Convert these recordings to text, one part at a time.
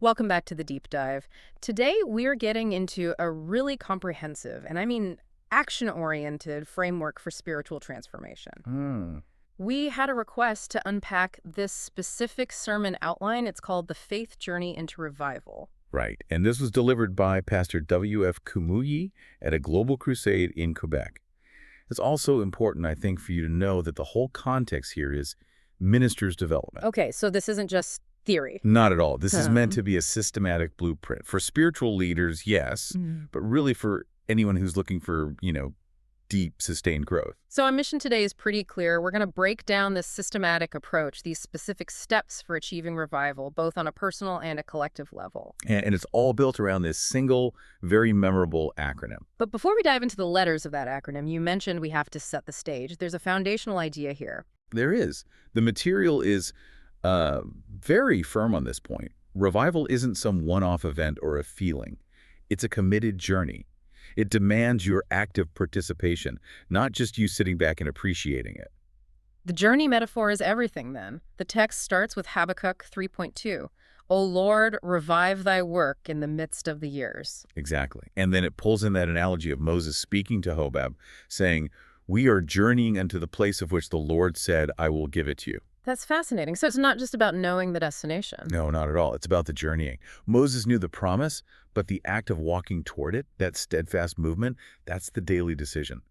Welcome back to the deep dive. Today, we're getting into a really comprehensive, and I mean action-oriented framework for spiritual transformation. We had a request to unpack this specific sermon outline. It's called The Faith Journey into Revival. Right, and this was delivered by Pastor W.F. Kumuyi at a global crusade in Quebec. It's also important, I think, for you to know that the whole context here is ministers' development. Okay, so this isn't just theory. Not at all. This is meant to be a systematic blueprint. For spiritual leaders, yes, but really for anyone who's looking for, deep, sustained growth. So our mission today is pretty clear. We're going to break down this systematic approach, these specific steps for achieving revival, both on a personal and a collective level. And it's all built around this single, very memorable acronym. But before we dive into the letters of that acronym, you mentioned we have to set the stage. There's a foundational idea here. There is. The material is very firm on this point. Revival isn't some one-off event or a feeling. It's a committed journey. It demands your active participation, not just you sitting back and appreciating it. The journey metaphor is everything, then. The text starts with Habakkuk 3.2. O Lord, revive thy work in the midst of the years. Exactly. And then it pulls in that analogy of Moses speaking to Hobab, saying, we are journeying unto the place of which the Lord said, I will give it to you. That's fascinating. So it's not just about knowing the destination. No, not at all. It's about the journeying. Moses knew the promise, but the act of walking toward it, that steadfast movement, that's the daily decision.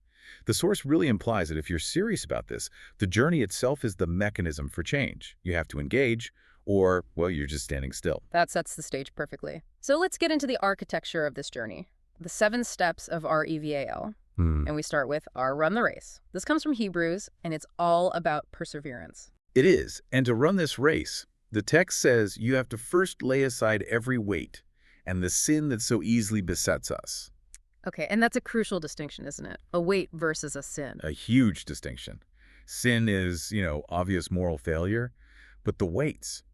The source really implies that if you're serious about this, the journey itself is the mechanism for change. You have to engage, or, well, you're just standing still. That sets the stage perfectly. So let's get into the architecture of this journey. The 7 steps of R.E.V.A.L. And we start with R, run the race. This comes from Hebrews, and it's all about perseverance. It is. And to run this race, the text says you have to first lay aside every weight and the sin that so easily besets us. Okay, and that's a crucial distinction, isn't it? A weight versus a sin. A huge distinction. Sin is, obvious moral failure, but the weights,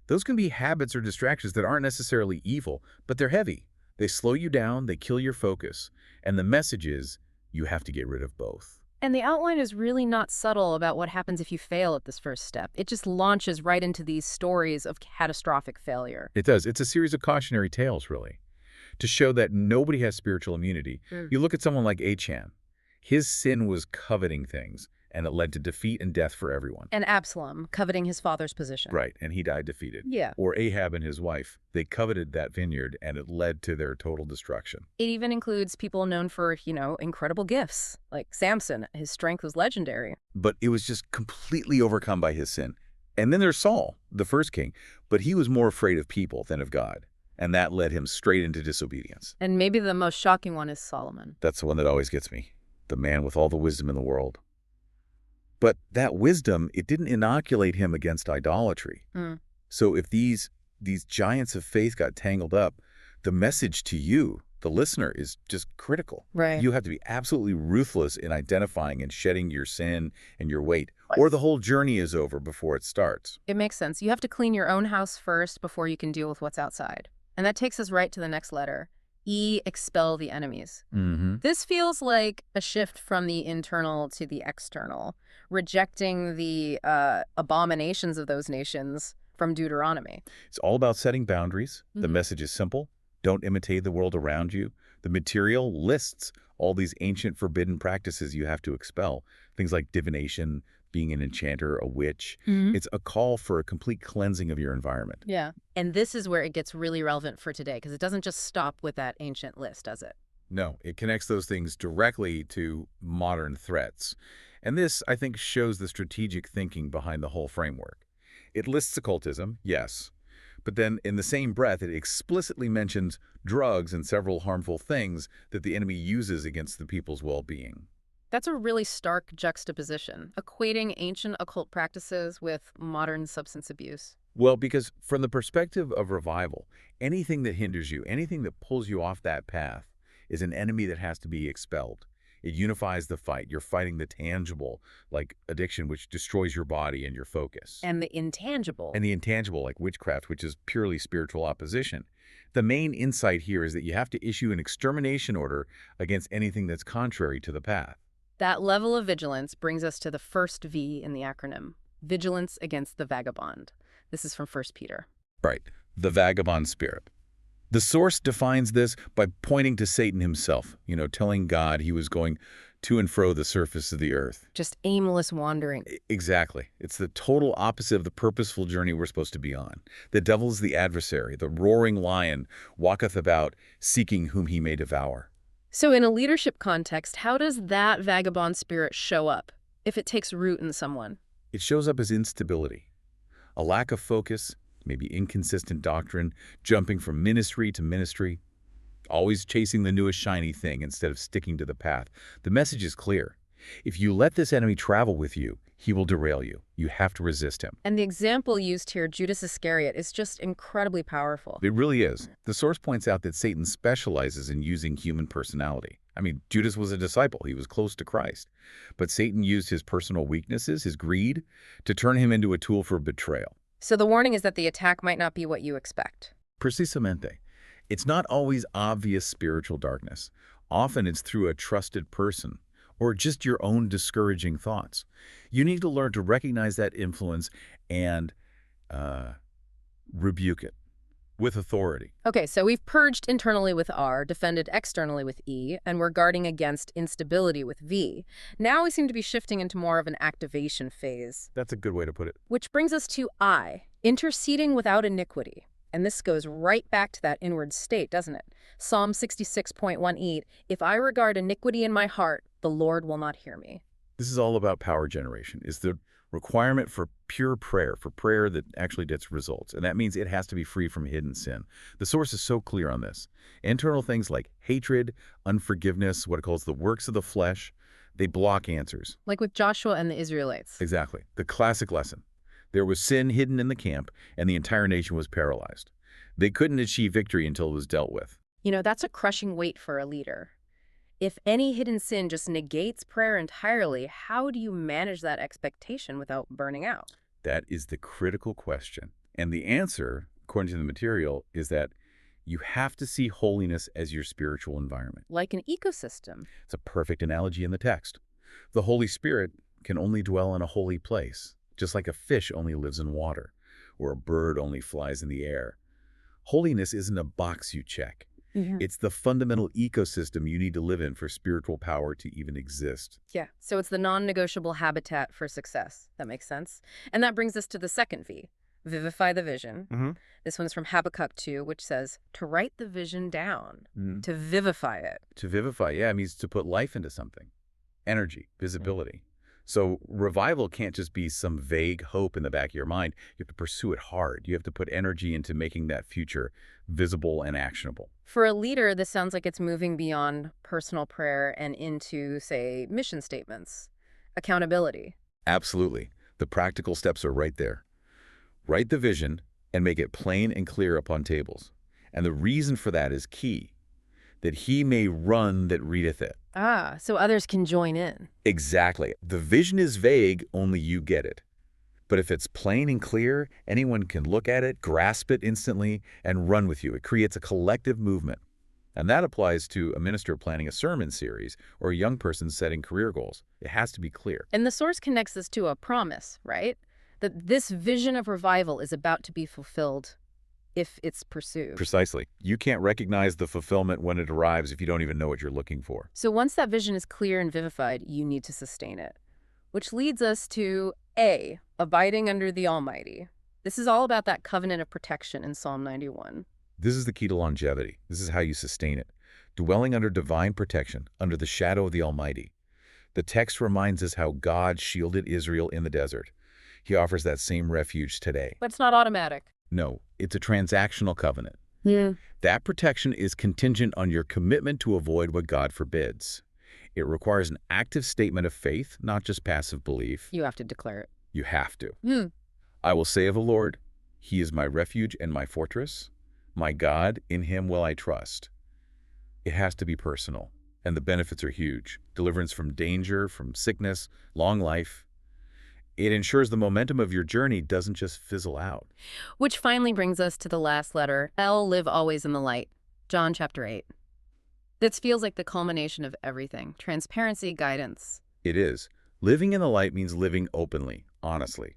those can be habits or distractions that aren't necessarily evil, but they're heavy. They slow you down, they kill your focus, and the message is you have to get rid of both. And the outline is really not subtle about what happens if you fail at this first step. It just launches right into these stories of catastrophic failure. It does. It's a series of cautionary tales, really, to show that nobody has spiritual immunity. You look at someone like Achan. His sin was coveting things, and it led to defeat and death for everyone. And Absalom, coveting his father's position. Right, and he died defeated. Yeah. Or Ahab and his wife. They coveted that vineyard, and it led to their total destruction. It even includes people known for, incredible gifts, like Samson. His strength was legendary. But it was just completely overcome by his sin. And then there's Saul, the first king, but he was more afraid of people than of God. And that led him straight into disobedience. And maybe the most shocking one is Solomon. That's the one that always gets me. The man with all the wisdom in the world. But that wisdom, it didn't inoculate him against idolatry. So if these giants of faith got tangled up, the message to you, the listener, is just critical. Right. You have to be absolutely ruthless in identifying and shedding your sin and your weight, or the whole journey is over before it starts. It makes sense. You have to clean your own house first before you can deal with what's outside. And that takes us right to the next letter. E, expel the enemies. This feels like a shift from the internal to the external, rejecting the abominations of those nations from Deuteronomy. It's all about setting boundaries. The message is simple. Don't imitate the world around you. The material lists all these ancient forbidden practices you have to expel. Things like divination, being an enchanter, a witch. It's a call for a complete cleansing of your environment. Yeah. And this is where it gets really relevant for today, because it doesn't just stop with that ancient list, does it? No, it connects those things directly to modern threats. And this, I think, shows the strategic thinking behind the whole framework. It lists occultism, yes, but then in the same breath, it explicitly mentions drugs and several harmful things that the enemy uses against the people's well-being. That's a really stark juxtaposition, equating ancient occult practices with modern substance abuse. Well, because from the perspective of revival, anything that hinders you, anything that pulls you off that path is an enemy that has to be expelled. It unifies the fight. You're fighting the tangible, like addiction, which destroys your body and your focus. And the intangible. And the intangible, like witchcraft, which is purely spiritual opposition. The main insight here is that you have to issue an extermination order against anything that's contrary to the path. That level of vigilance brings us to the first V in the acronym, vigilance against the vagabond. This is from 1 Peter. Right. the vagabond spirit. The source defines this by pointing to Satan himself, telling God he was going to and fro the surface of the earth. Just aimless wandering. Exactly. It's the total opposite of the purposeful journey we're supposed to be on. The devil is the adversary. The roaring lion walketh about, seeking whom he may devour. So in a leadership context, how does that vagabond spirit show up if it takes root in someone? It shows up as instability, a lack of focus, maybe inconsistent doctrine, jumping from ministry to ministry, always chasing the newest shiny thing instead of sticking to the path. The message is clear. If you let this enemy travel with you, he will derail you. You have to resist him. And the example used here, Judas Iscariot, is just incredibly powerful. It really is. The source points out that Satan specializes in using human personality. I mean, Judas was a disciple. He was close to Christ. But Satan used his personal weaknesses, his greed, to turn him into a tool for betrayal. So the warning is that the attack might not be what you expect. Precisamente. It's not always obvious spiritual darkness. Often it's through a trusted person or just your own discouraging thoughts. You need to learn to recognize that influence and rebuke it with authority. Okay, so we've purged internally with R, defended externally with E, and we're guarding against instability with V. Now we seem to be shifting into more of an activation phase. That's a good way to put it. Which brings us to I, interceding without iniquity. And this goes right back to that inward state, doesn't it? Psalm 66.1e, if I regard iniquity in my heart, the Lord will not hear me. This is all about power generation. It's the requirement for pure prayer, for prayer that actually gets results. And that means it has to be free from hidden sin. The source is so clear on this. Internal things like hatred, unforgiveness, what it calls the works of the flesh, they block answers. Like with Joshua and the Israelites. Exactly. The classic lesson. There was sin hidden in the camp, and the entire nation was paralyzed. They couldn't achieve victory until it was dealt with. That's a crushing weight for a leader. If any hidden sin just negates prayer entirely, how do you manage that expectation without burning out? That is the critical question. And the answer, according to the material, is that you have to see holiness as your spiritual environment. Like an ecosystem. It's a perfect analogy in the text. The Holy Spirit can only dwell in a holy place, just like a fish only lives in water, or a bird only flies in the air. Holiness isn't a box you check. It's the fundamental ecosystem you need to live in for spiritual power to even exist. Yeah, so it's the non-negotiable habitat for success. That makes sense. And that brings us to the second V, vivify the vision. This one's from Habakkuk 2, which says, to write the vision down, to vivify it. To vivify, yeah, it means to put life into something. Energy, visibility. So revival can't just be some vague hope in the back of your mind. You have to pursue it hard. You have to put energy into making that future visible and actionable. For a leader, this sounds like it's moving beyond personal prayer and into, say, mission statements, accountability. Absolutely. The practical steps are right there. Write the vision and make it plain and clear upon tables. And the reason for that is key, that he may run that readeth it. Ah, so others can join in. Exactly. The vision is vague, only you get it. But if it's plain and clear, anyone can look at it, grasp it instantly, and run with you. It creates a collective movement. And that applies to a minister planning a sermon series or a young person setting career goals. It has to be clear. And the source connects this to a promise, right? That this vision of revival is about to be fulfilled if it's pursued. Precisely. You can't recognize the fulfillment when it arrives if you don't even know what you're looking for. So once that vision is clear and vivified, you need to sustain it. Which leads us to A, abiding under the Almighty. This is all about that covenant of protection in Psalm 91. This is the key to longevity. This is how you sustain it. Dwelling under divine protection, under the shadow of the Almighty. The text reminds us how God shielded Israel in the desert. He offers that same refuge today. But it's not automatic. No, it's a transactional covenant. Yeah. That protection is contingent on your commitment to avoid what God forbids. It requires an active statement of faith, not just passive belief. You have to declare it. You have to. I will say of the Lord, He is my refuge and my fortress. My God, in Him will I trust. It has to be personal, and the benefits are huge. Deliverance from danger, from sickness, long life. It ensures the momentum of your journey doesn't just fizzle out. Which finally brings us to the last letter, L, live always in the light. John chapter 8. This feels like the culmination of everything. Transparency, guidance. It is. Living in the light means living openly, honestly.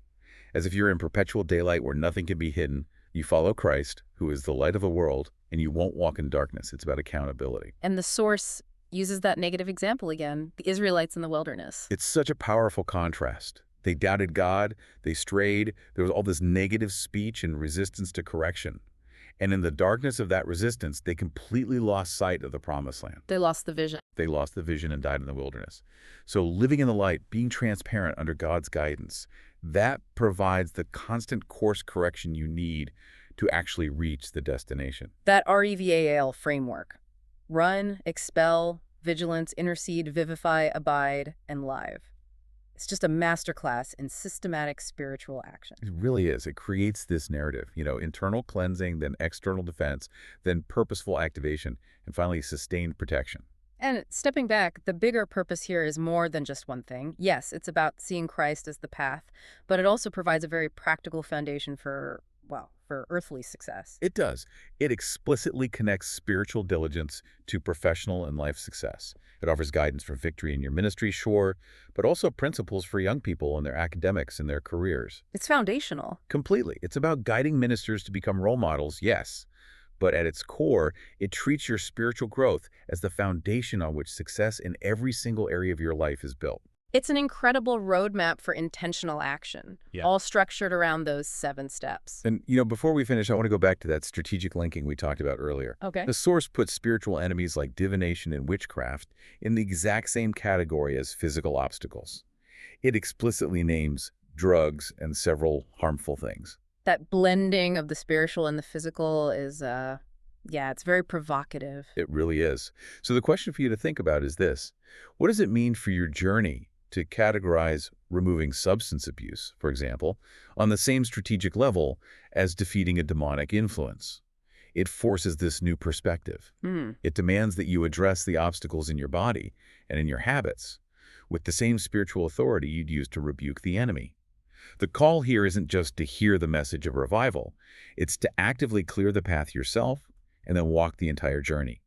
As if you're in perpetual daylight where nothing can be hidden, You follow Christ, who is the light of the world, and you won't walk in darkness. It's about accountability. And the source uses that negative example again, the Israelites in the wilderness. It's such a powerful contrast. They doubted God, they strayed, there was all this negative speech and resistance to correction. And in the darkness of that resistance, they completely lost sight of the promised land. They lost the vision. They lost the vision and died in the wilderness. So living in the light, being transparent under God's guidance, that provides the constant course correction you need to actually reach the destination. That R.E.V.A.L framework: run, expel, vigilance, intercede, vivify, abide, and live. It's just a masterclass in systematic spiritual action. It really is. It creates this narrative, internal cleansing, then external defense, then purposeful activation, and finally sustained protection. And stepping back, the bigger purpose here is more than just one thing. Yes, it's about seeing Christ as the path, but it also provides a very practical foundation for earthly success. It does. It explicitly connects spiritual diligence to professional and life success. It offers guidance for victory in your ministry, sure, but also principles for young people in their academics and their careers. It's foundational. Completely. It's about guiding ministers to become role models, yes. But at its core, it treats your spiritual growth as the foundation on which success in every single area of your life is built. It's an incredible roadmap for intentional action, all structured around those 7 steps. And, before we finish, I want to go back to that strategic linking we talked about earlier. Okay. The source puts spiritual enemies like divination and witchcraft in the exact same category as physical obstacles. It explicitly names drugs and several harmful things. That blending of the spiritual and the physical is, it's very provocative. It really is. So the question for you to think about is this: what does it mean for your journey to categorize removing substance abuse, for example, on the same strategic level as defeating a demonic influence? It forces this new perspective. It demands that you address the obstacles in your body and in your habits with the same spiritual authority you'd use to rebuke the enemy. The call here isn't just to hear the message of revival. It's to actively clear the path yourself and then walk the entire journey.